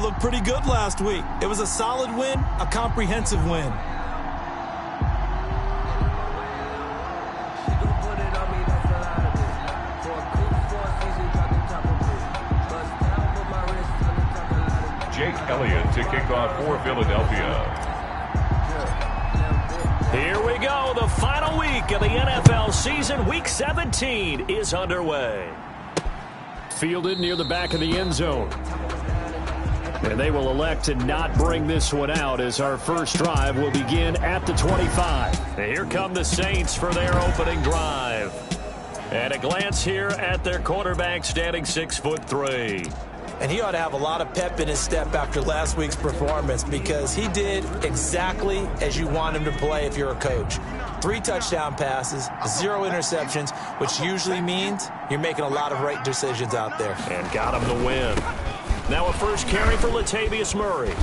looked pretty good last week. It was a solid win, a comprehensive win. Jake Elliott to kick off for Philadelphia. Here we go. The final week of the NFL season. Week 17 is underway. Fielded near the back of the end zone. And they will elect to not bring this one out as our first drive will begin at the 25. And here come the Saints for their opening drive. And a glance here at their quarterback standing 6'3". And he ought to have a lot of pep in his step after last week's performance because he did exactly as you want him to play if you're a coach. 3 touchdown passes, 0 interceptions, which usually means you're making a lot of right decisions out there. And got him the win. Now a first carry for Latavius Murray.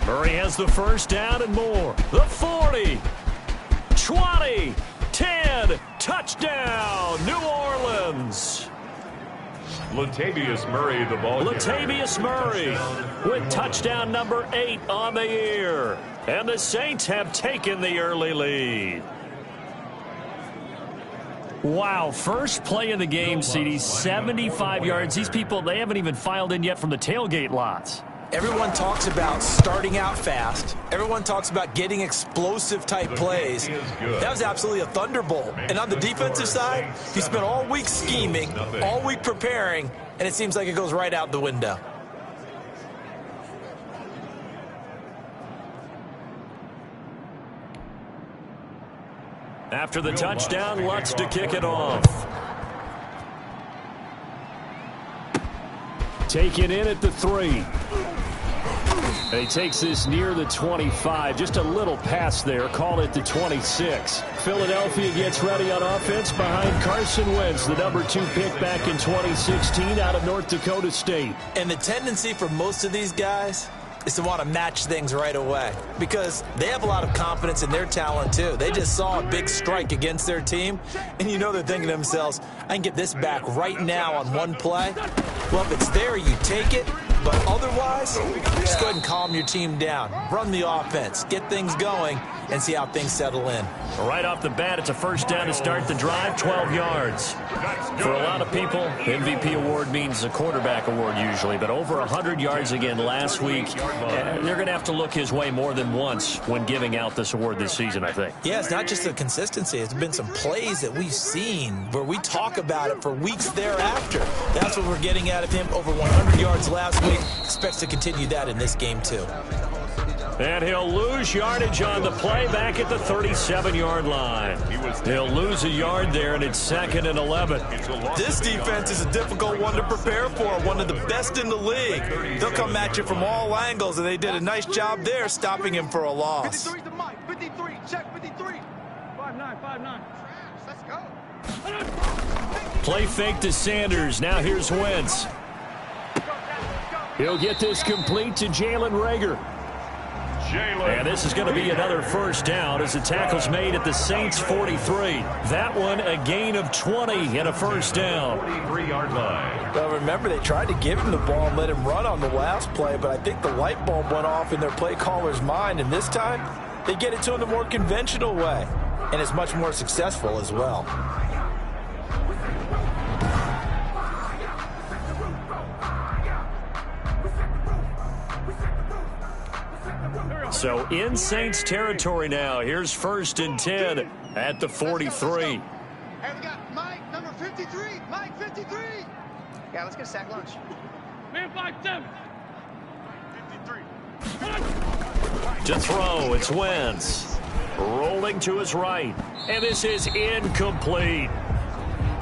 Murray has the first down and more. The 40, 20, 10, touchdown, New Orleans. Latavius Murray, the ball. Latavius Murray with touchdown number 8 on the year. And the Saints have taken the early lead. Wow, first play of the game, CD, 75 yards. These people, they haven't even filed in yet from the tailgate lots. Everyone talks about starting out fast. Everyone talks about getting explosive-type plays. That was absolutely a thunderbolt. And on the defensive side, he spent all week scheming, all week preparing, and it seems like it goes right out the window. After the touchdown, Lutz to kick it off. Taken in at the 3. And he takes this near the 25. Just a little pass there. Call it the 26. Philadelphia gets ready on offense behind Carson Wentz, the number 2 pick back in 2016 out of North Dakota State. And the tendency for most of these guys is to want to match things right away because they have a lot of confidence in their talent too. They just saw a big strike against their team, and you know they're thinking to themselves, I can get this back right now on one play. Well, if it's there, you take it. But otherwise, just go ahead and calm your team down. Run the offense, get things going, and see how things settle in. Right off the bat, it's a first down to start the drive, 12 yards. For a lot of people, MVP award means a quarterback award usually, but over 100 yards again last week. They're going to have to look his way more than once when giving out this award this season, I think. Yeah, it's not just the consistency. It's been some plays that we've seen where we talk about it for weeks thereafter. That's what we're getting out of him. Over 100 yards last week. Expects to continue that in this game, too. And he'll lose yardage on the play back at the 37-yard line. He'll lose a yard there, and it's 2nd and 11. This defense is a difficult one to prepare for, one of the best in the league. They'll come at you from all angles, and they did a nice job there stopping him for a loss. 53 to Mike. 53. Check 53. 5'9", 5'9". Let's go. Play fake to Sanders. Now here's Wentz. He'll get this complete to Jalen Reagor. And this is going to be another first down as the tackle's made at the Saints' 43. That one a gain of 20 and a first down. 43-yard line. Well, remember, they tried to give him the ball and let him run on the last play, but I think the light bulb went off in their play caller's mind, and this time they get it to him the more conventional way, and it's much more successful as well. So in Saints territory now. Here's 1st and 10 at the 43. Hey, we got Mike, number 53. Mike, 53. Yeah, let's get a sack lunch. Man, 5'7". 53. To throw, it's Wentz. Rolling to his right. And this is incomplete.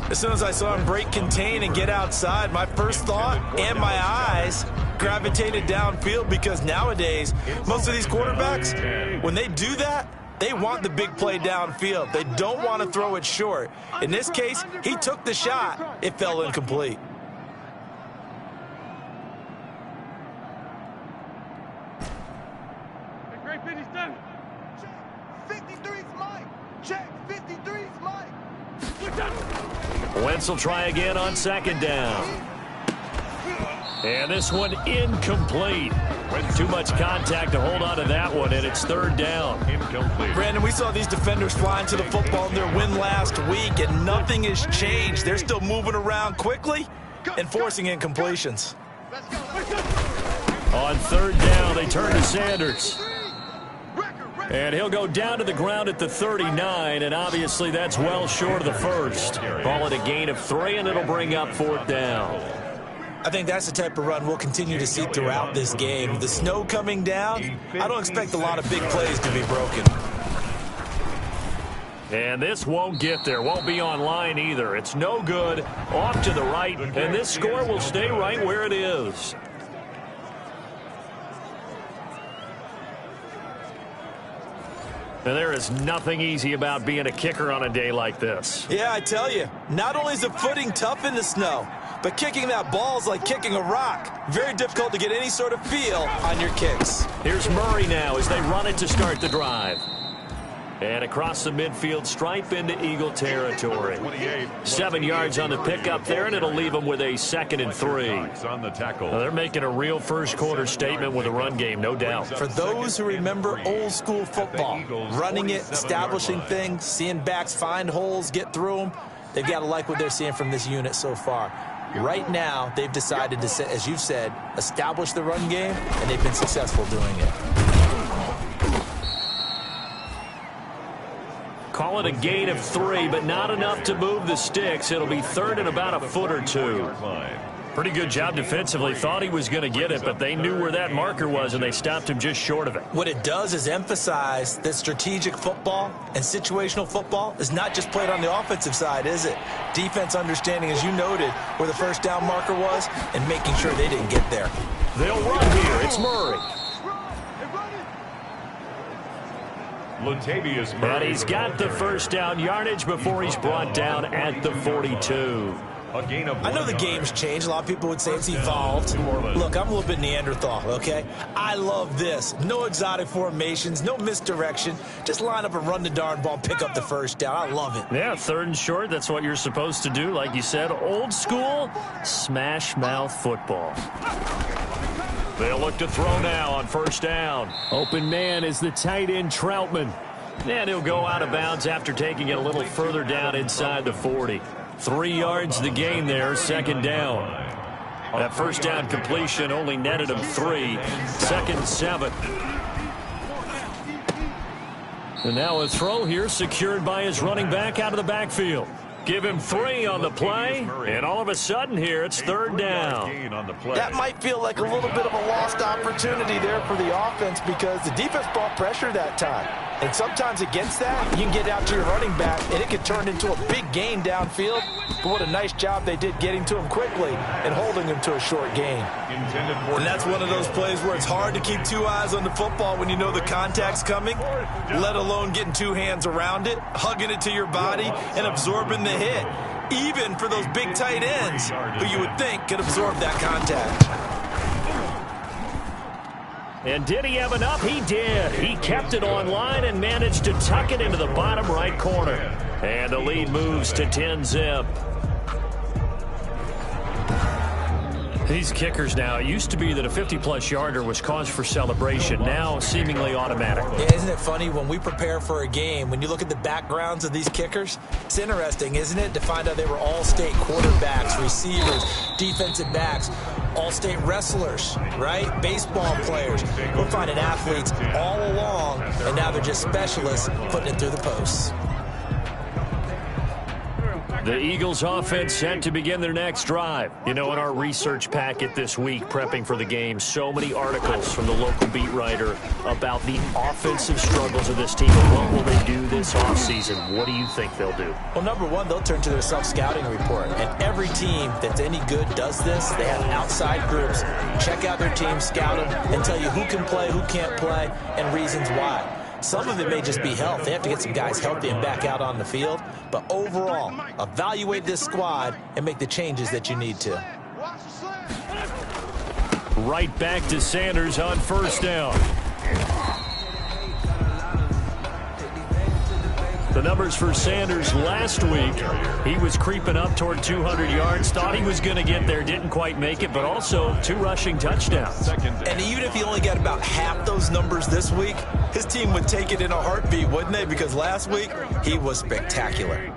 As soon as I saw him break contain and get outside, my first thought and my eyes gravitated downfield because nowadays, most of these quarterbacks, when they do that, they want the big play downfield. They don't want to throw it short. In this case, he took the shot. It fell incomplete. Great 57. 53's Mike. Check. 53's Mike. Wentz will try again on 2nd down. And this one incomplete. Too much contact to hold on to that one, and it's third down. Incomplete. Brandon, we saw these defenders flying to the football in their win last week, and nothing has changed. They're still moving around quickly and forcing incompletions. On third down, they turn to Sanders. And he'll go down to the ground at the 39, and obviously that's well short of the first. Call it a gain of 3, and it'll bring up fourth down. I think that's the type of run we'll continue to see throughout this game. The snow coming down, I don't expect a lot of big plays to be broken. And this won't get there, won't be on line either. It's no good, off to the right, and this score will stay right where it is. And there is nothing easy about being a kicker on a day like this. Yeah, I tell you, not only is the footing tough in the snow, but kicking that ball is like kicking a rock. Very difficult to get any sort of feel on your kicks. Here's Murray now as they run it to start the drive. And across the midfield stripe into Eagle territory. 7 yards on the pickup there, and it'll leave them with a 2nd and 3. On the tackle. Now, they're making a real first quarter statement with a run game, no doubt. For those who remember old school football, running it, establishing things, seeing backs find holes, get through them, they've got to like what they're seeing from this unit so far. Right now, they've decided to, as you've said, establish the run game, and they've been successful doing it. Call it a gain of 3, but not enough to move the sticks. It'll be third and about a foot or 2. Pretty good job defensively. Thought he was going to get it, but they knew where that marker was, and they stopped him just short of it. What it does is emphasize that strategic football and situational football is not just played on the offensive side, is it? Defense understanding, as you noted, where the first down marker was and making sure they didn't get there. They'll run here. It's Murray. Latavius Murray. And he's got the first down yardage before he's brought down at the 42. I know the game's changed. A lot of people would say it's evolved. Look, I'm a little bit Neanderthal, okay? I love this. No exotic formations, no misdirection. Just line up and run the darn ball, pick up the first down. I love it. Yeah, third and short, that's what you're supposed to do. Like you said, old school, smash mouth football. They'll look to throw now on first down. Open man is the tight end Troutman. And he'll go out of bounds after taking it a little further down inside the 40. 3 yards the gain there, second down. That first down completion only netted him 3. 2nd and 7. And now a throw here secured by his running back out of the backfield. Give him 3 on the play, and all of a sudden here it's third down. That might feel like a little bit of a lost opportunity there for the offense because the defense brought pressure that time. And sometimes against that, you can get out to your running back, and it can turn into a big gain downfield. But what a nice job they did getting to him quickly and holding him to a short gain. And that's one of those plays where it's hard to keep 2 eyes on the football when you know the contact's coming, let alone getting 2 hands around it, hugging it to your body, and absorbing the hit, even for those big tight ends who you would think could absorb that contact. And did he have enough? He did. He kept it on line and managed to tuck it into the bottom right corner. And the lead moves to 10-zip. These kickers now, it used to be that a 50-plus yarder was cause for celebration. Now, seemingly automatic. Yeah, isn't it funny when we prepare for a game, when you look at the backgrounds of these kickers, it's interesting, isn't it, to find out they were all-state quarterbacks, receivers, defensive backs, all-state wrestlers, right? Baseball players. We're finding athletes all along, and now they're just specialists putting it through the posts. The Eagles offense set to begin their next drive. You know, in our research packet this week, prepping for the game, so many articles from the local beat writer about the offensive struggles of this team. What will they do this offseason? What do you think they'll do? Well, number one, they'll turn to their self-scouting report. And every team that's any good does this. They have outside groups. Check out their team, scout them, and tell you who can play, who can't play, and reasons why. Some of it may just be health. They have to get some guys healthy and back out on the field. But overall, evaluate this squad and make the changes that you need to. Right back to Sanders on first down. The numbers for Sanders last week, he was creeping up toward 200 yards, thought he was going to get there, didn't quite make it, but also 2 rushing touchdowns. And even if he only got about half those numbers this week, his team would take it in a heartbeat, wouldn't they? Because last week, he was spectacular.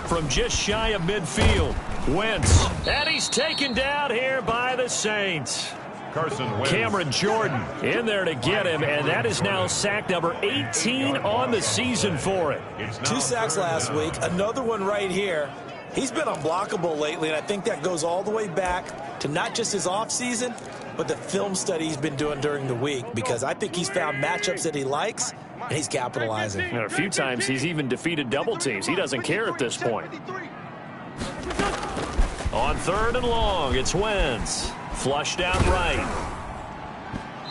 From just shy of midfield, Wentz. And he's taken down here by the Saints. Carson Wentz. Cameron Jordan in there to get him, and that is now sack number 18 on the season for it. 2 sacks last week, another one right here. He's been unblockable lately, and I think that goes all the way back to not just his offseason, but the film study he's been doing during the week, because I think he's found matchups that he likes, and he's capitalizing. And a few times he's even defeated double teams. He doesn't care at this point. On 3rd and long, it's Wentz. Flushed out right.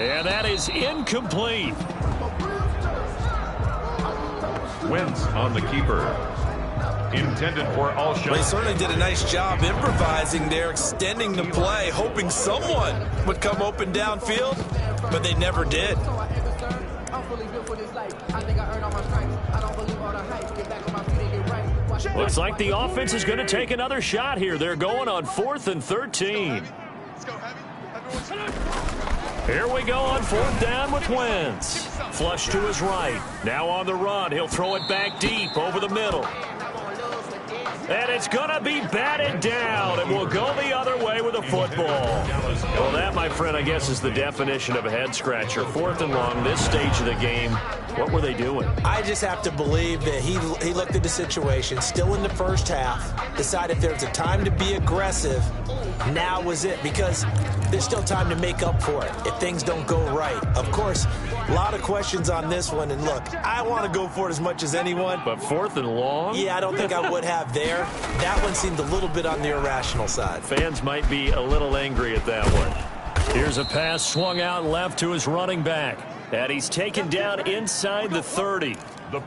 And that is incomplete. Wentz on the keeper. Intended for Alshon. They certainly did a nice job improvising there, extending the play, hoping someone would come open downfield, but they never did. Looks like the offense is going to take another shot here. They're going on 4th and 13. Here we go on 4th down with Wentz. Flush to his right. Now on the run. He'll throw it back deep over the middle. And it's going to be batted down, and we'll go the other way with a football. Well, that, my friend, I guess is the definition of a head-scratcher. 4th and long, this stage of the game. What were they doing? I just have to believe that he looked at the situation, still in the first half, decided if there's a time to be aggressive, now was it, because there's still time to make up for it if things don't go right. Of course, a lot of questions on this one, and look, I want to go for it as much as anyone. But 4th and long? Yeah, I don't think I would have there. That one seemed a little bit on the irrational side. Fans might be a little angry at that one. Here's a pass swung out left to his running back. And he's taken down inside the 30.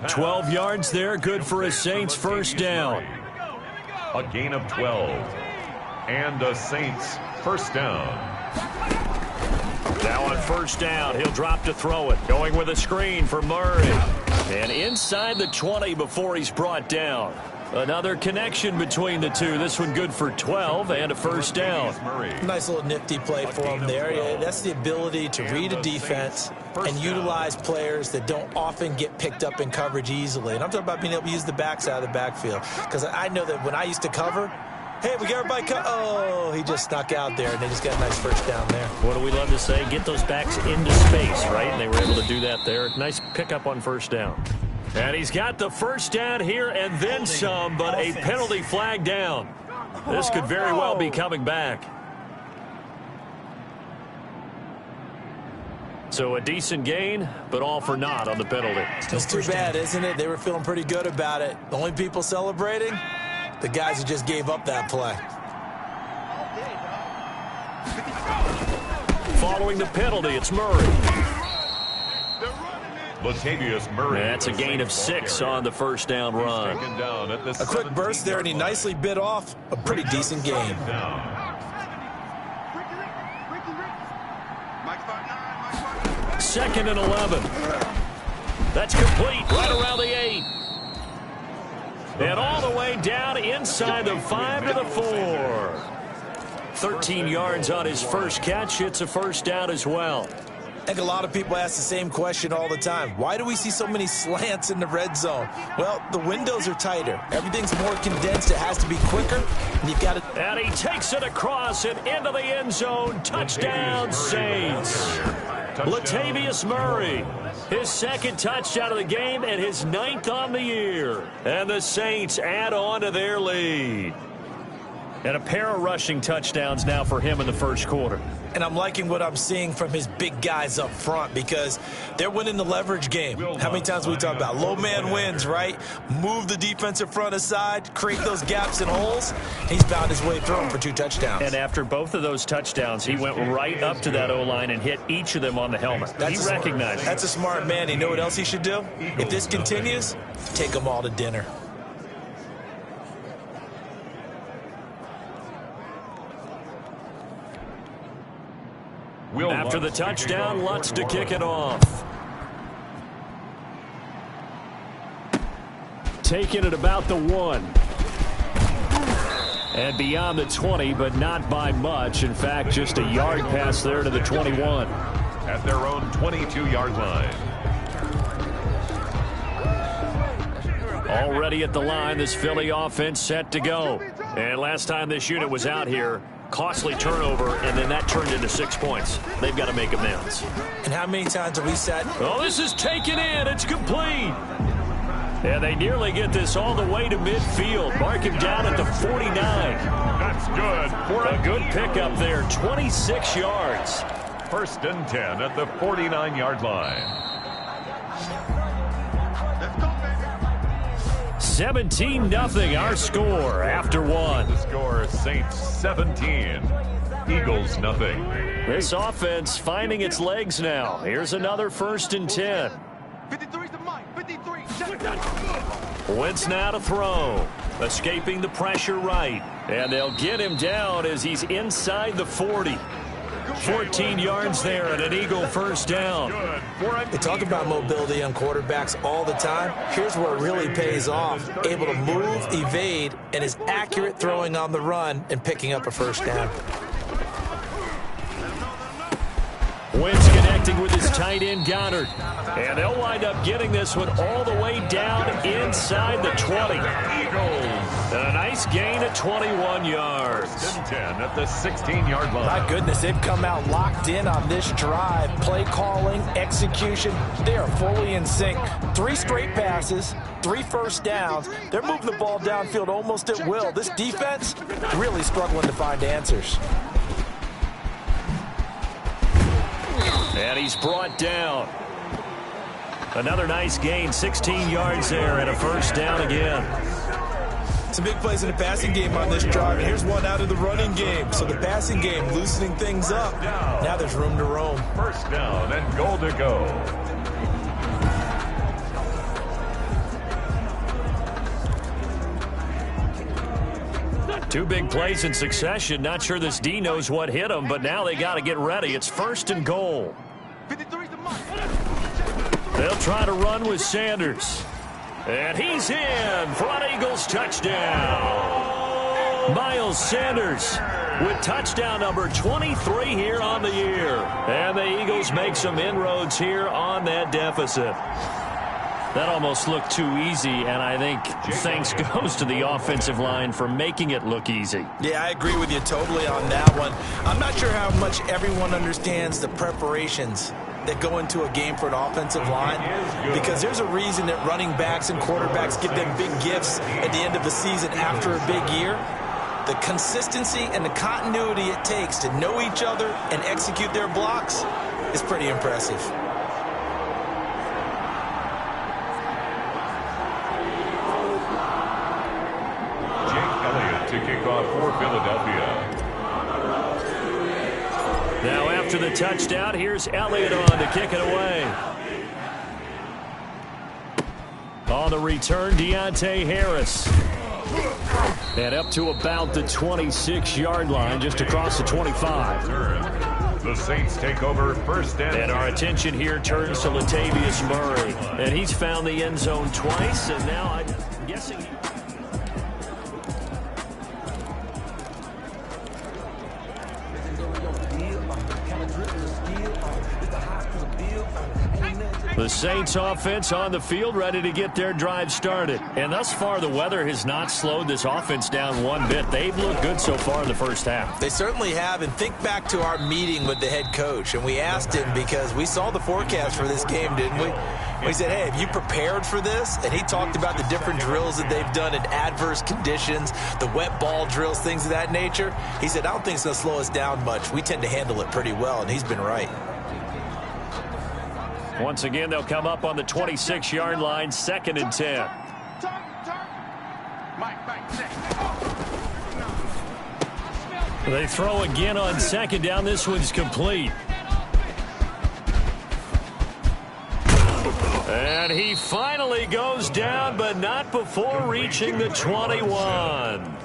12 yards there, good for a Saints first down. A gain of 12. And the Saints first down. Now on 1st down, he'll drop to throw it. Going with a screen for Murray. And inside the 20 before he's brought down. Another connection between the two. This one good for 12 and a first down. Nice little nifty play for him there. That's the ability to read a defense and utilize players that don't often get picked up in coverage easily. And I'm talking about being able to use the backside of the backfield. Because I know that when I used to cover, hey, we got everybody oh, he just snuck out there, and they just got a nice first down there. What do we love to say? Get those backs into space, right? And they were able to do that there. Nice pickup on 1st down. And he's got the first down here and then some, but a penalty flag down. This could very well be coming back. So a decent gain, but all for naught on the penalty. It's too bad, isn't it? They were feeling pretty good about it. The only people celebrating, the guys who just gave up that play. Following the penalty, it's Murray. Latavius Murray. That's a gain of 6 on the first down run. A quick burst there, and he nicely bit off a pretty decent game. 2nd and 11. That's complete right around the 8. And all the way down inside the 5 to the 4. 13 yards on his first catch. It's a first down as well. I think a lot of people ask the same question all the time. Why do we see so many slants in the red zone? Well, the windows are tighter. Everything's more condensed. It has to be quicker. And you've got to... And he takes it across and into the end zone. Touchdown, Saints. Latavius Murray. His 2nd touchdown of the game and his 9th on the year. And the Saints add on to their lead. And a pair of rushing touchdowns now for him in the first quarter. And I'm liking what I'm seeing from his big guys up front because they're winning the leverage game. How many times we talk about low man wins, right? Move the defensive front aside, create those gaps and holes. He's found his way through them for 2 touchdowns. And after both of those touchdowns, he went right up to that O-line and hit each of them on the helmet. He recognized it. That's a smart man. You know what else he should do? If this continues, take them all to dinner. After the touchdown, Lutz to kick it off. Taking it about the 1. And beyond the 20, but not by much. In fact, just a yard pass there to the 21. At their own 22-yard line. Already at the line, this Philly offense set to go. And last time this unit was out here, costly turnover, and then that turned into 6 points. They've got to make amends. And how many times have we said, oh, this is taken in. It's complete. And they nearly get this all the way to midfield. Mark him down at the 49. That's good. For a good pickup there, 26 yards. 1st and 10 at the 49-yard line. 17-0 our score after 1. The score, Saints 17, Eagles nothing. This offense finding its legs now. Here's another 1st and 10. 53's the Mike. 53. Wentz now to throw. Escaping the pressure right. And they'll get him down as he's inside the 40. 14 yards there and an Eagle 1st down. They talk about mobility on quarterbacks all the time. Here's where it really pays off. Able to move, evade, and is accurate throwing on the run and picking up a 1st down. Wentz connecting with his tight end Goddard. And they'll wind up getting this one all the way down inside the 20. Eagles. And a nice gain of 21 yards. 1st and 10 at the 16-yard line. My goodness, they've come out locked in on this drive. Play calling, execution, they are fully in sync. 3 straight passes, 3 1st downs. They're moving the ball downfield almost at will. This defense really struggling to find answers. And he's brought down. Another nice gain, 16 yards there and a 1st down again. Some big plays in the passing game on this drive. Here's one out of the running game. So the passing game loosening things up. Now there's room to roam. 1st down and goal to go. Two big plays in succession. Not sure this D knows what hit him, but now they got to get ready. It's 1st and goal. They'll try to run with Sanders. And he's in for an Eagles touchdown. Miles Sanders with touchdown number 23 here on the year. And the Eagles make some inroads here on that deficit. That almost looked too easy, and I think thanks goes to the offensive line for making it look easy. Yeah, I agree with you totally on that one. I'm not sure how much everyone understands the preparations that go into a game for an offensive line, because there's a reason that running backs and quarterbacks get them big gifts at the end of the season after a big year. The consistency and the continuity it takes to know each other and execute their blocks is pretty impressive. To kick off for Philadelphia. Now after the touchdown, here's Elliott on to kick it away. On the return, Deontay Harris. And up to about the 26-yard line, just across the 25. The Saints take over 1st and 10. And our attention here turns to Latavius Murray. And he's found the end zone twice, and now I'm guessing... The Saints offense on the field ready to get their drive started. And thus far, the weather has not slowed this offense down one bit. They've looked good so far in the 1st half. They certainly have. And think back to our meeting with the head coach. And we asked him, because we saw the forecast for this game, didn't we? We said, hey, have you prepared for this? And he talked about the different drills that they've done in adverse conditions, the wet ball drills, things of that nature. He said, I don't think it's going to slow us down much. We tend to handle it pretty well, and he's been right. Once again, they'll come up on the 26-yard line, 2nd and 10. They throw again on 2nd down. This one's complete. And he finally goes down, but not before reaching the 21.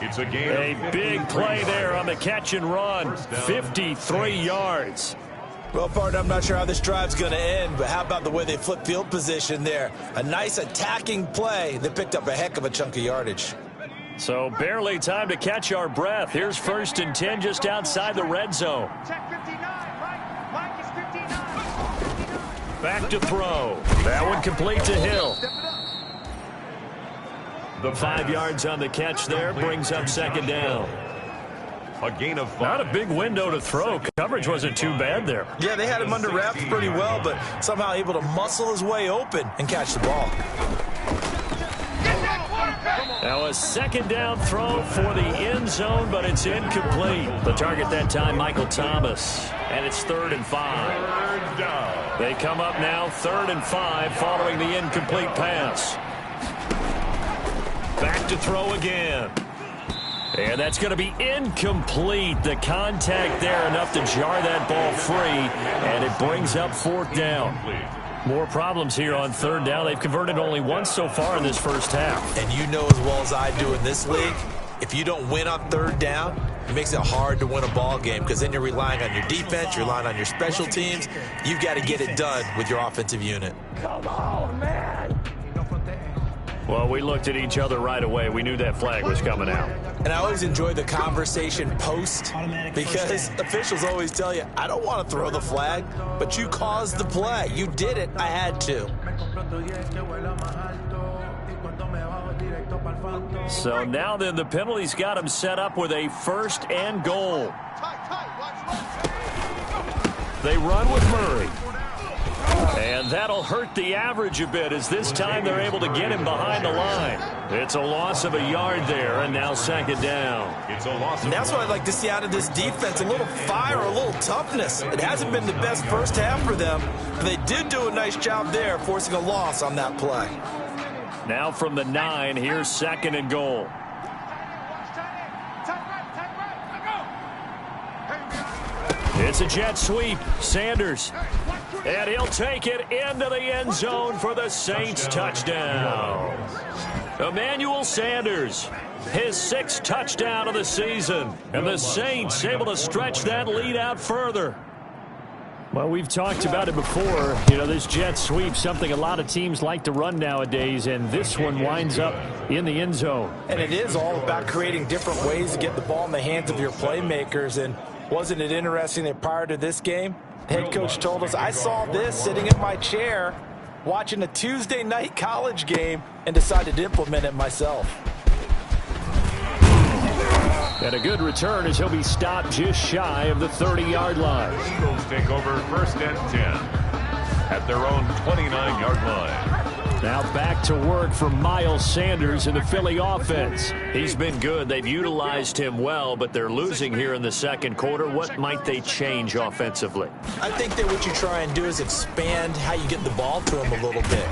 It's a gain A big play there on the catch and run. 53 yards. Well, partner, I'm not sure how this drive's going to end, but how about the way they flip field position there? A nice attacking play that picked up a heck of a chunk of yardage. So barely time to catch our breath. Here's 1st and 10 just outside the red zone. Back to throw. That one complete to Hill. The 5 yards on the catch there brings up 2nd down. A gain of 5. Not a big window to throw. Coverage wasn't too bad there. Yeah, they had him under wraps pretty well, but somehow able to muscle his way open and catch the ball. Now a 2nd down throw for the end zone, but it's incomplete. The target that time, Michael Thomas. And it's 3rd and 5. They come up now 3rd and 5 following the incomplete pass. Back to throw again. And that's going to be incomplete. The contact there enough to jar that ball free, and it brings up 4th down. More problems here on 3rd down. They've converted only once so far in this first half. And you know as well as I do in this league, if you don't win on 3rd down, it makes it hard to win a ball game because then you're relying on your defense, you're relying on your special teams. You've got to get it done with your offensive unit. Come on, man. Well, we looked at each other right away. We knew that flag was coming out. And I always enjoy the conversation post because officials always tell you, I don't want to throw the flag, but you caused the play. You did it. I had to. So now then the penalty's got him set up with a 1st and goal. They run with Murray. And that'll hurt the average a bit as this time they're able to get him behind the line. It's a loss of a yard there, and now 2nd down. It's a loss. And that's what I'd like to see out of this defense, a little fire, a little toughness. It hasn't been the best first half for them, but they did do a nice job there, forcing a loss on that play. Now from the 9, here's 2nd and goal. It's a jet sweep. Sanders. And he'll take it into the end zone for the Saints touchdown. Emmanuel Sanders, his 6th touchdown of the season. And the Saints able to stretch that lead out further. Well, we've talked about it before. You know, this jet sweep, something a lot of teams like to run nowadays, and this one winds up in the end zone. And it is all about creating different ways to get the ball in the hands of your playmakers. And wasn't it interesting that prior to this game, the head coach told us, I saw this sitting in my chair watching a Tuesday night college game and decided to implement it myself. And a good return as he'll be stopped just shy of the 30-yard line. Eagles take over 1st and 10 at their own 29-yard line. Now back to work for Miles Sanders in the Philly offense. He's been good. They've utilized him well, but they're losing here in the 2nd quarter. What might they change offensively? I think that what you try and do is expand how you get the ball to him a little bit.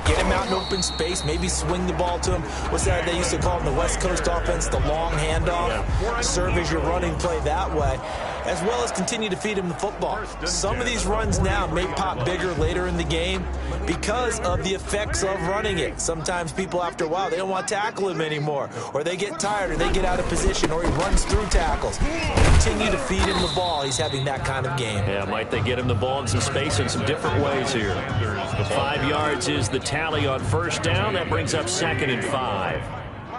Get him out in open space, maybe swing the ball to him. What's that they used to call in the West Coast offense, the long handoff? Serve as your running play that way, as well as continue to feed him the football. Some of these runs now may pop bigger later in the game because of the effects of running it. Sometimes people, after a while, they don't want to tackle him anymore, or they get tired, or they get out of position, or he runs through tackles. Continue to feed him the ball. He's having that kind of game. Yeah, might they get him the ball in some space in some different ways here. 5 yards is the tally on 1st down. That brings up 2nd and 5.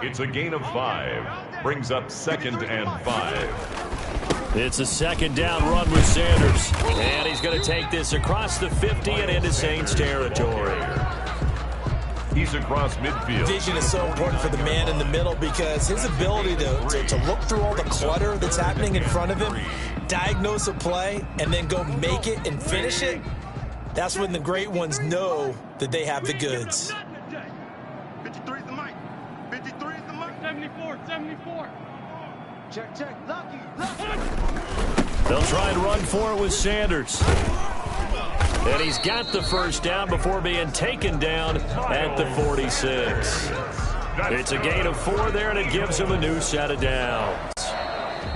It's a gain of 5. Brings up 2nd and 5. It's a 2nd down run with Sanders. And he's going to take this across the 50 and into Saints territory. He's across midfield. Vision is so important for the man in the middle because his ability to look through all the clutter that's happening in front of him, diagnose a play, and then go make it and finish it, that's when the great ones know that they have the goods. 53 is the mic. 53 is the mic. 74, 74. Check. Lucky. They'll try and run for it with Sanders. And he's got the 1st down before being taken down at the 46. It's a gain of 4 there, and it gives him a new set of downs.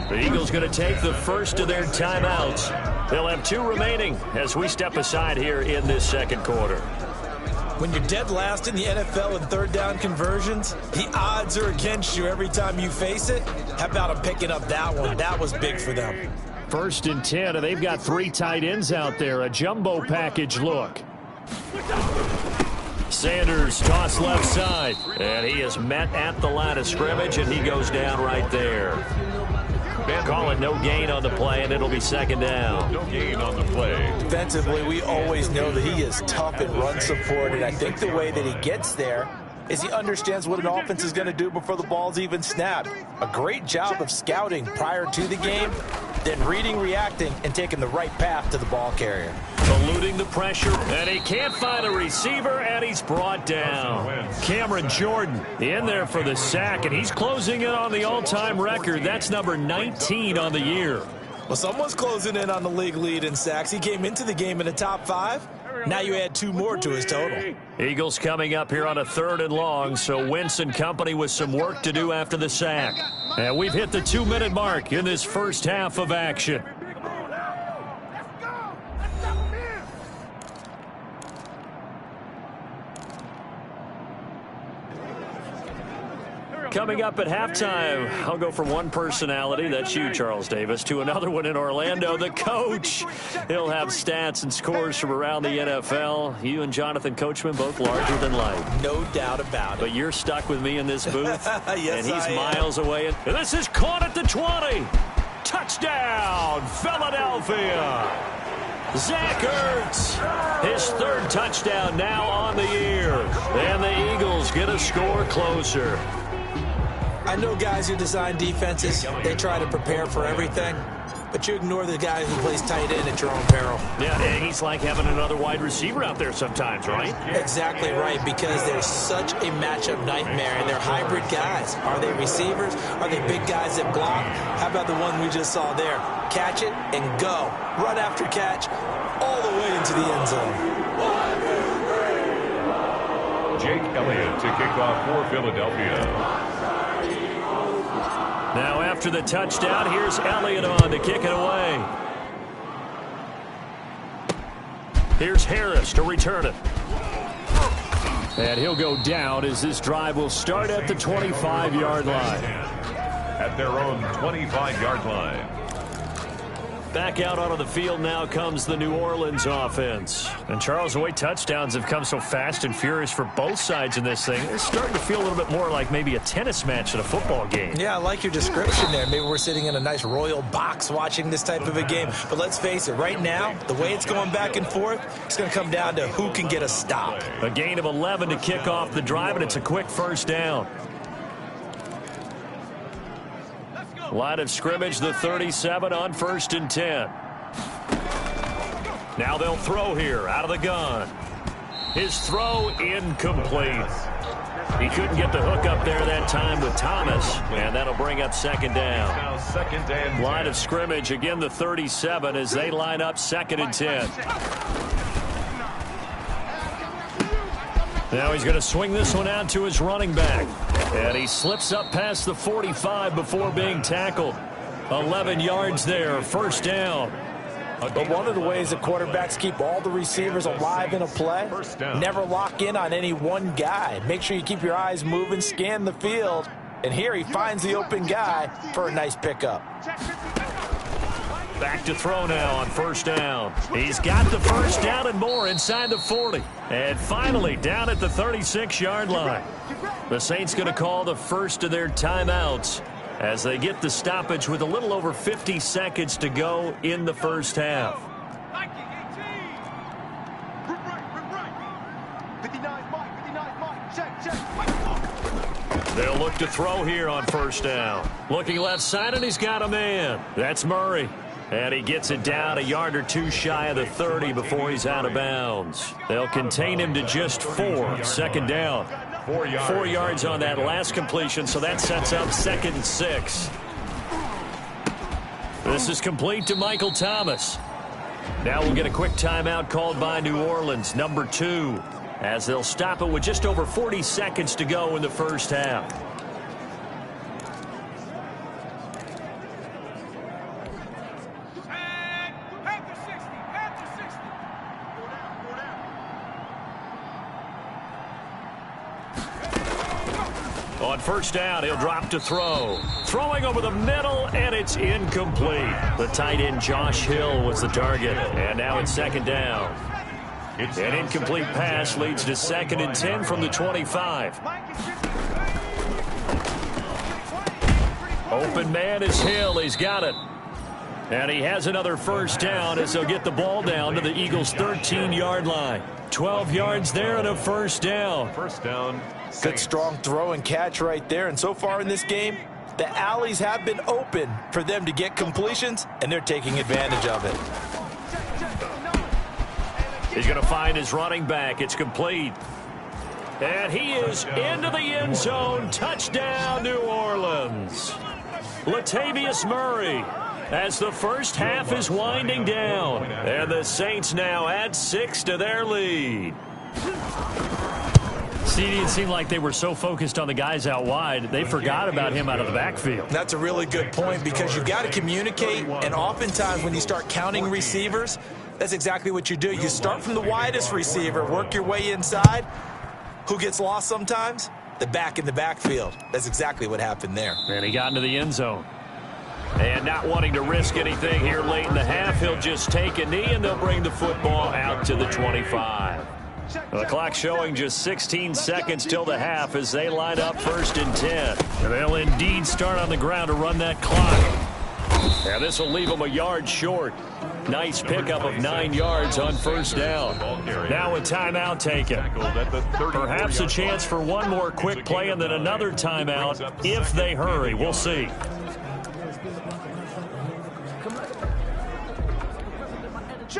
The Eagles going to take the first of their timeouts. They'll have 2 remaining as we step aside here in this 2nd quarter. When you're dead last in the NFL in third down conversions, the odds are against you every time you face it. How about them picking up that one? That was big for them. 1st and 10, and they've got 3 tight ends out there. A jumbo package look. Sanders toss left side, and he is met at the line of scrimmage, and he goes down right there. Call it no gain on the play, and it'll be 2nd down. No gain on the play. Defensively, we always know that he is tough in run support, and I think the way that he gets there is he understands what an offense is going to do before the ball's even snapped. A great job of scouting prior to the game, then reading, reacting, and taking the right path to the ball carrier. Eluding the pressure, and he can't find a receiver, and he's brought down. Cameron Jordan in there for the sack, and he's closing in on the all-time record. That's number 19 on the year. Well, someone's closing in on the league lead in sacks. He came into the game in the top 5. Now you add 2 more to his total. Eagles coming up here on a 3rd and long, so Wentz and company with some work to do after the sack. And we've hit the 2-minute mark in this first half of action. Coming up at halftime, I'll go from one personality, that's you, Charles Davis, to another one in Orlando, the coach. He'll have stats and scores from around the NFL. You and Jonathan Coachman both larger than life. No doubt about it. But you're stuck with me in this booth. Yes, and he's I am. miles away. And this is caught at the 20. Touchdown, Philadelphia. Zach Ertz, his 3rd touchdown now on the year. And the Eagles get a score closer. I know guys who design defenses, they try to prepare for everything, but you ignore the guy who plays tight end at your own peril. Yeah, and he's like having another wide receiver out there sometimes, right? Exactly right, because they're such a matchup nightmare, and they're hybrid guys. Are they receivers? Are they big guys that block? How about the one we just saw there? Catch it and go. Run after catch all the way into the end zone. Jake Elliott to kick off for Philadelphia. Now after the touchdown, here's Elliott on to kick it away. Here's Harris to return it. And he'll go down as this drive will start at the 25-yard line. At their own 25-yard line. Back out onto the field now comes the New Orleans offense. And Charles, the way touchdowns have come so fast and furious for both sides in this thing, it's starting to feel a little bit more like maybe a tennis match than a football game. Yeah, I like your description there. Maybe we're sitting in a nice royal box watching this type of a game. But let's face it, right now, the way it's going back and forth, it's going to come down to who can get a stop. A gain of 11 to kick off the drive, and it's a quick 1st down. Line of scrimmage, the 37 on 1st and 10. Now they'll throw here out of the gun. His throw incomplete. He couldn't get the hook up there that time with Thomas, and that'll bring up 2nd down. Now 2nd and 10. Line of scrimmage, again the 37 as they line up 2nd and 10. Now he's going to swing this one out to his running back. And he slips up past the 45 before being tackled. 11 yards there, 1st down. But one of the ways that quarterbacks keep all the receivers alive in a play, never lock in on any one guy. Make sure you keep your eyes moving, scan the field. And here he finds the open guy for a nice pickup. Back to throw now on 1st down. He's got the 1st down and more inside the 40. And finally down at the 36-yard line. The Saints going to call the first of their timeouts as they get the stoppage with a little over 50 seconds to go in the first half. They'll look to throw here on 1st down. Looking left side, and he's got a man. That's Murray. And he gets it down a yard or 2 shy of the 30 before he's out of bounds. They'll contain him to just 4. 2nd down. 4 yards on that last completion, so that sets up 2nd and 6. This is complete to Michael Thomas. Now we'll get a quick timeout called by New Orleans, number 2, as they'll stop it with just over 40 seconds to go in the first half. On first down, he'll drop to throw. Throwing over the middle, and it's incomplete. The tight end, Josh Hill, was the target. And now it's second down. An incomplete pass leads to 2nd and 10 from the 25. Open man is Hill. He's got it. And he has another first down as they'll get the ball down to the Eagles' 13-yard line. 12 yards there and a first down. First down. Good strong throw and catch right there. And so far in this game, the alleys have been open for them to get completions, and they're taking advantage of it. He's going to find his running back. It's complete. And he is into the end zone. Touchdown, New Orleans. Latavius Murray. As the first half is winding down. And the Saints now add 6 to their lead. CD, it seemed like they were so focused on the guys out wide, they forgot about him out of the backfield. That's a really good point because you've got to communicate, and oftentimes when you start counting receivers, that's exactly what you do. You start from the widest receiver, work your way inside. Who gets lost sometimes? The back in the backfield. That's exactly what happened there. And he got into the end zone. And not wanting to risk anything here late in the half, he'll just take a knee, and they'll bring the football out to the 25. The clock showing just 16 seconds till the half as they line up 1st and 10. And they'll indeed start on the ground to run that clock. And this will leave them a yard short. Nice pickup of 9 yards on first down. Now a timeout taken. Perhaps a chance for one more quick play and then another timeout if they hurry. We'll see.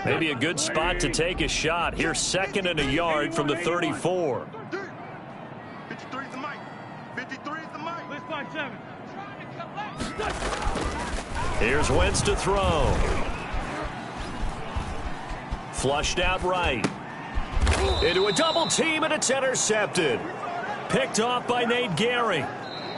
Maybe a good spot to take a shot. Here's 2nd and a yard from the 34. 53 is the mic. 53 is the mic. Let's find 7. Here's Wentz to throw. Flushed out right. Into a double team, and it's intercepted. Picked off by Nate Gehring.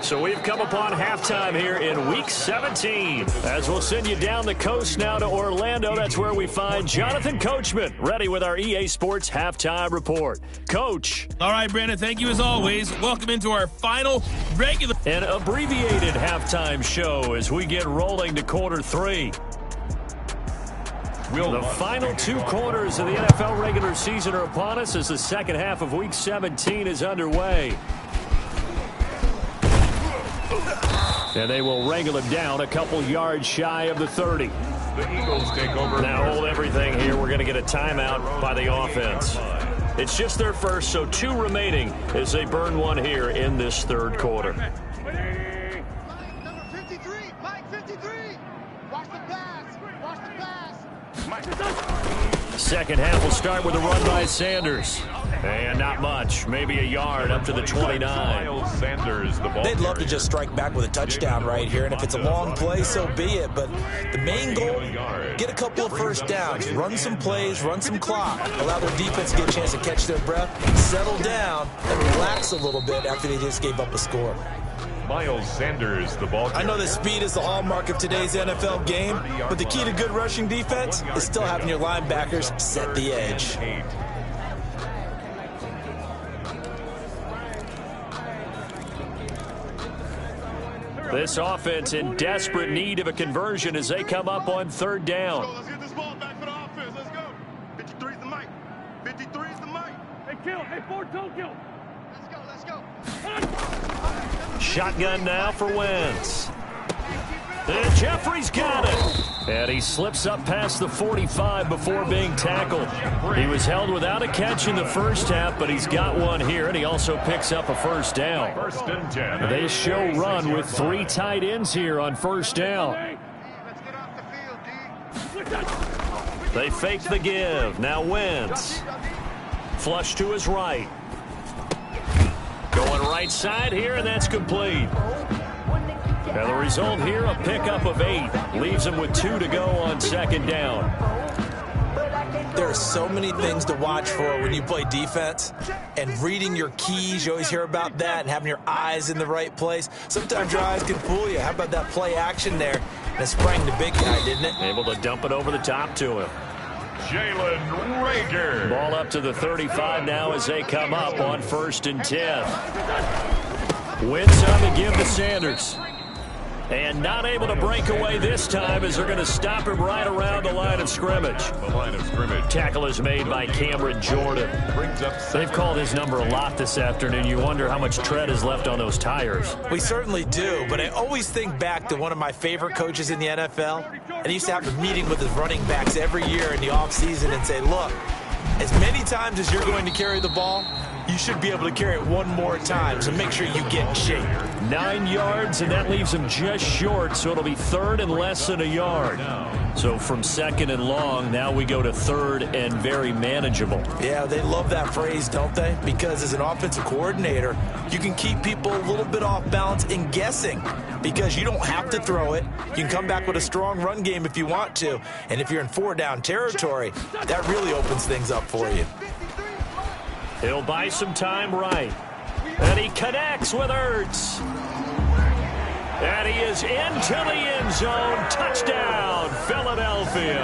So we've come upon halftime here in Week 17. As we'll send you down the coast now to Orlando. That's where we find Jonathan Coachman ready with our EA Sports Halftime Report. Coach. All right, Brandon, thank you as always. Welcome into our final regular. An abbreviated halftime show as we get rolling to quarter 3. The final 2 quarters of the NFL regular season are upon us as the second half of Week 17 is underway. And they will wrangle him down a couple yards shy of the 30. The Eagles take over. Now hold everything here. We're going to get a timeout by the offense. It's just their first, so 2 remaining as they burn one here in this 3rd quarter. Number 53, Mike 53. Watch the pass. Watch the pass. Second half will start with a run by Sanders. And not much. Maybe a yard up to the 29. Sanders, the ball They'd love to just strike back with a touchdown right here, and if it's a long play, so be it. But the main goal, get a couple of first downs, run some plays, run some clock, allow their defense to get a chance to catch their breath, settle down, and relax a little bit after they just gave up a score. Miles Sanders, the ball I know that speed is the hallmark of today's NFL game, but the key to good rushing defense is still having your linebackers set the edge. This offense in desperate need of a conversion as they come up on 3rd down. Let's get this ball back for the offense. Let's go. 53 is the mic. 53 is the mic. Hey, kill. Hey, 4 don't kill. Let's go. Shotgun now for Wentz. And Jeffrey's got it. And he slips up past the 45 before being tackled. He was held without a catch in the first half, but he's got one here, and he also picks up a first down. 1st and 10. They show run with 3 tight ends here on first down. Let's get off the field, D. They fake the give. Now Wentz. Flush to his right. Going right side here, and that's complete. And the result here, a pickup of 8. Leaves him with 2 to go on 2nd down. There are so many things to watch for when you play defense, and reading your keys, you always hear about that, and having your eyes in the right place. Sometimes your eyes can fool you. How about that play action there? And it sprang the big guy, didn't it? Able to dump it over the top to him. Jalen Reagor. Ball up to the 35 now as they come up on 1st and 10. Wins on the give to Sanders. And not able to break away this time as they're going to stop him right around the line of scrimmage. The line of scrimmage. Tackle is made by Cameron Jordan. They've called his number a lot this afternoon. You wonder how much tread is left on those tires. We certainly do, but I always think back to one of my favorite coaches in the NFL, and he used to have a meeting with his running backs every year in the offseason and say, look, as many times as you're going to carry the ball, you should be able to carry it one more time, so make sure you get in shape. 9 yards, and that leaves him just short, so it'll be third and less than a yard. So from second and long, now we go to third and very manageable. Yeah, they love that phrase, don't they? Because as an offensive coordinator, you can keep people a little bit off balance and guessing because you don't have to throw it. You can come back with a strong run game if you want to, and if you're in 4-down territory, that really opens things up for you. He'll buy some time right. And he connects with Ertz. And he is into the end zone. Touchdown, Philadelphia.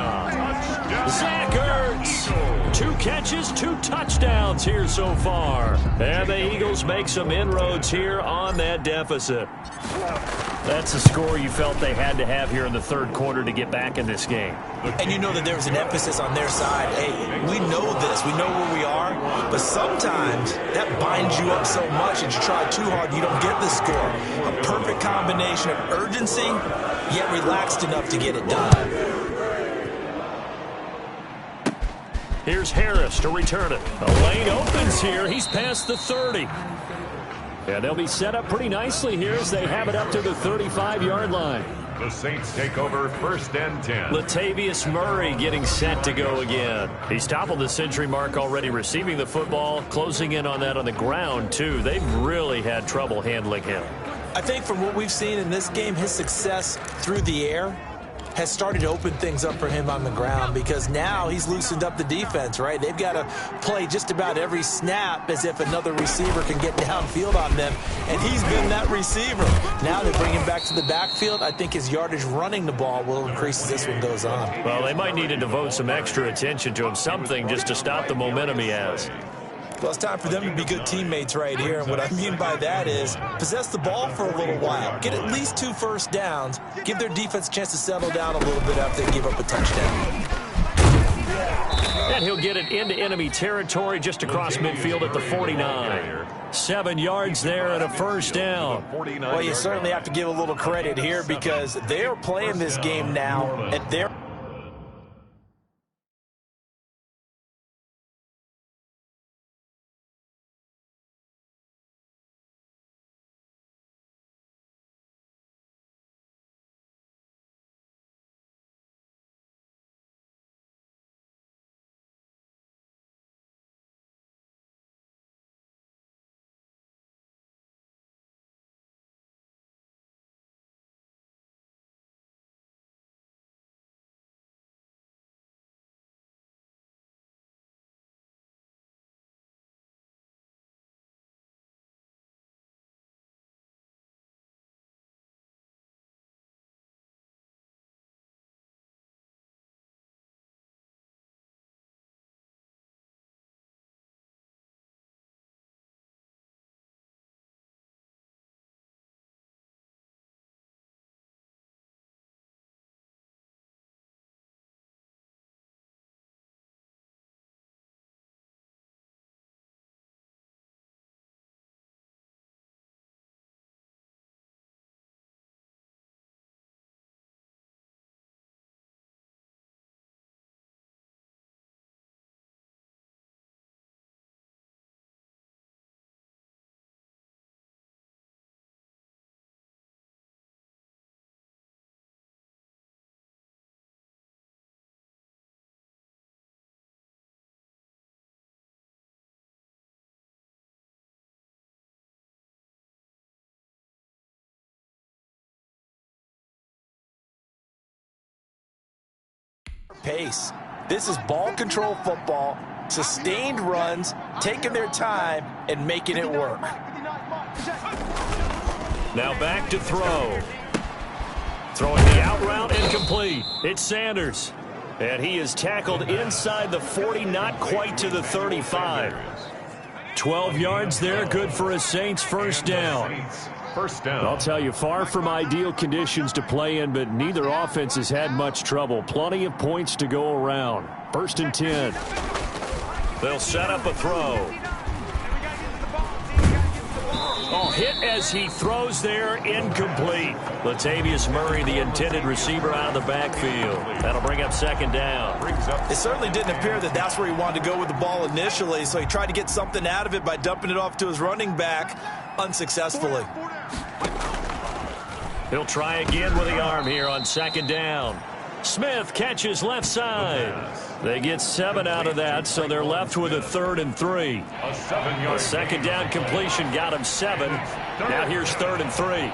Zach Ertz. 2 catches, 2 touchdowns here so far. And the Eagles make some inroads here on that deficit. That's a score you felt they had to have here in the third quarter to get back in this game. And you know that there was an emphasis on their side. Hey, we know this. We know where we are. But sometimes that binds you up so much that you try too hard, you don't get the score. A perfect combination of urgency, yet relaxed enough to get it done. Here's Harris to return it. The lane opens here. He's past the 30. Yeah, they'll be set up pretty nicely here as they have it up to the 35-yard line. The Saints take over 1st and 10. Latavius Murray getting set to go again. He's toppled the century mark already receiving the football, closing in on that on the ground, too. They've really had trouble handling him. I think from what we've seen in this game, his success through the air has started to open things up for him on the ground because now he's loosened up the defense, right? They've got to play just about every snap as if another receiver can get downfield on them, and he's been that receiver. Now they bring him back to the backfield. I think his yardage running the ball will increase as this one goes on. Well, they might need to devote some extra attention to him, something just to stop the momentum he has. Well, it's time for them to be good teammates right here. And what I mean by that is possess the ball for a little while. Get at least 2 first downs. Give their defense a chance to settle down a little bit after they give up a touchdown. And he'll get it into enemy territory just across midfield at the 49. 7 yards there and a first down. Well, you certainly have to give a little credit here because they are playing this game now at their pace. This is ball control football, sustained runs, taking their time, and making it work. Now back to throw. Throwing the out route incomplete. It's Sanders. And he is tackled inside the 40, not quite to the 35. 12 yards there, good for a Saints first down. First down. I'll tell you, far from ideal conditions to play in, but neither offense has had much trouble. Plenty of points to go around. 1st and 10. They'll set up a throw. Oh, hit as he throws there, incomplete. Latavius Murray, the intended receiver, out of the backfield. That'll bring up 2nd down. It certainly didn't appear that that's where he wanted to go with the ball initially, so he tried to get something out of it by dumping it off to his running back unsuccessfully. He'll try again with the arm here on 2nd down. Smith catches left side. They get 7 out of that, so they're left with a 3rd and 3. A 7-yard 2nd down completion got him 7. Now here's 3rd and 3.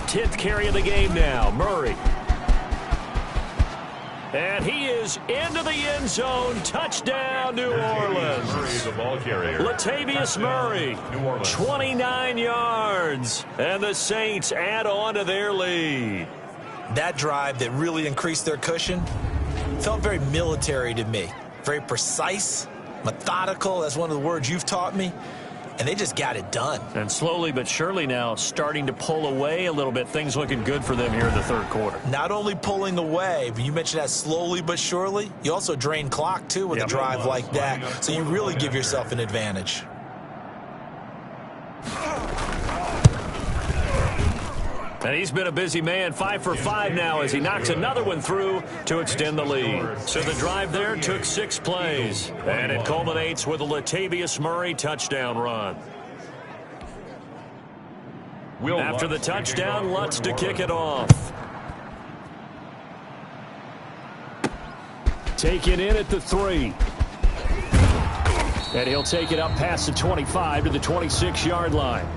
10th carry of the game now, Murray. And he is into the end zone. Touchdown, New Orleans. Murray, the ball carrier. Latavius Murray, 29 yards. And the Saints add on to their lead. That drive that really increased their cushion felt very military to me. Very precise, methodical. That's one of the words you've taught me. And they just got it done. And slowly but surely now starting to pull away a little bit. Things looking good for them here in the 3rd quarter. Not only pulling away, but you mentioned that slowly but surely. You also drain clock, too, with a drive like that. So you really give yourself an advantage. And he's been a busy man, 5 for 5 now as he knocks another one through to extend the lead. So the drive there took 6 plays. And it culminates with a Latavius Murray touchdown run. After the touchdown, Lutz to kick it off. Taken in at the 3. And he'll take it up past the 25 to the 26-yard line.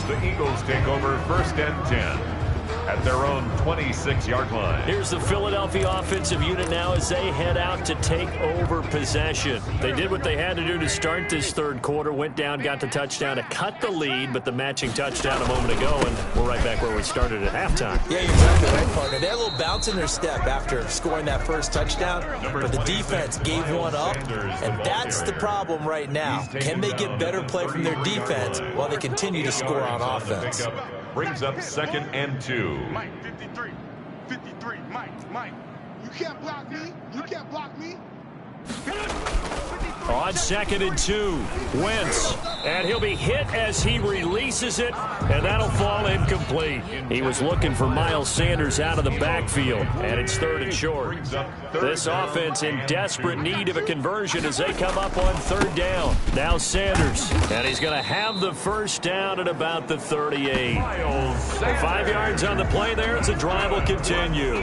The Eagles take over 1st and 10 at their own 26-yard line. Here's the Philadelphia offensive unit now as they head out to take over possession. They did what they had to do to start this 3rd quarter, went down, got the touchdown to cut the lead, but the matching touchdown a moment ago, and we're right back where we started at halftime. Yeah, you're exactly right, partner. They had a little bounce in their step after scoring that first touchdown, but the defense gave one up, and that's the problem right now. Can they get better play from their defense while they continue to score on offense? Brings up 2nd and 2. Mike, 53. 53. Mike. You can't block me. You can't block me. On 2nd and 2, Wentz, and he'll be hit as he releases it, and that'll fall incomplete. He was looking for Miles Sanders out of the backfield, and it's 3rd and short. This offense in desperate need of a conversion as they come up on 3rd down. Now Sanders, and he's going to have the first down at about the 38. 5 yards on the play there as the drive will continue.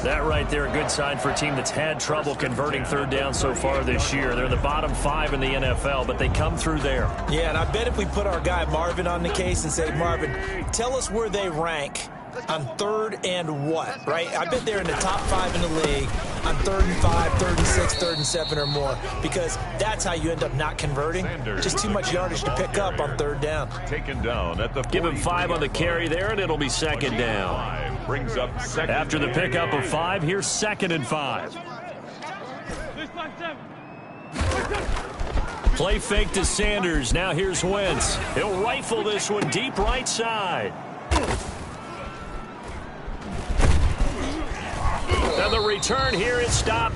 That right there, a good sign for a team that's had trouble converting 3rd down so far this year. They're in the bottom 5 in the NFL, but they come through there. Yeah, and I bet if we put our guy Marvin on the case and say, Marvin, tell us where they rank on 3rd and what, right? I bet they're in the top 5 in the league on 3rd and 5, 3rd and 6, 3rd and 7 or more, because that's how you end up not converting. Just too much yardage to pick up on 3rd down. Taken down at the Give him 5 on the carry there, and it'll be 2nd down. Brings up 2nd. After the pickup of 5, here's 2nd and 5. Play fake to Sanders. Now here's Wentz. He'll rifle this one deep right side. And the return here is stopped